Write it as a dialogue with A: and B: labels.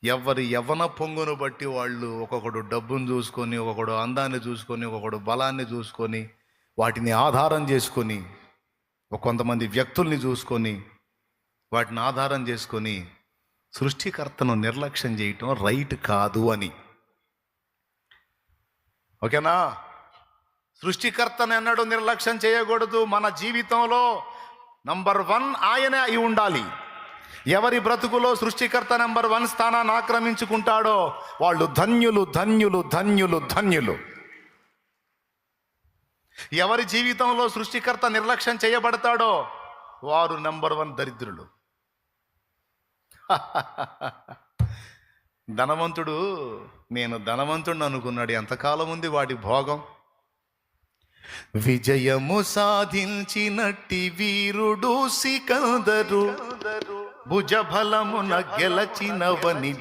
A: ఎవరి యవ్వన పొంగును బట్టి వాళ్ళు ఒక్కొక్కడు డబ్బును చూసుకొని, ఒక్కొక్కడు అందాన్ని చూసుకొని, ఒక్కొక్కడు బలాన్ని చూసుకొని, వాటిని ఆధారం చేసుకొని, కొంతమంది వ్యక్తుల్ని చూసుకొని, వాటిని ఆధారం చేసుకొని సృష్టికర్తను నిర్లక్ష్యం చేయటం రైట్ కాదు అని. ఓకేనా? సృష్టికర్తను ఎన్నడూ నిర్లక్ష్యం చేయకూడదు. మన జీవితంలో నంబర్ 1 ఆయనే అయి ఉండాలి. ఎవరి బ్రతుకులో సృష్టికర్త నంబర్ 1 స్థానాన్ని ఆక్రమించుకుంటాడో వాళ్ళు ధన్యులు, ధన్యులు, ధన్యులు, ధన్యులు. ఎవరి జీవితంలో సృష్టికర్త నిర్లక్ష్యం చేయబడతాడో వారు నంబర్ 1 దరిద్రులు. ధనవంతుడు నేను ధనవంతుడిని అనుకున్నాడు. ఎంతకాలం ఉంది వాడి భోగం? విజయము సాధించినట్టి వీరుడు సికందరు, భుజబలమున గెలచినవని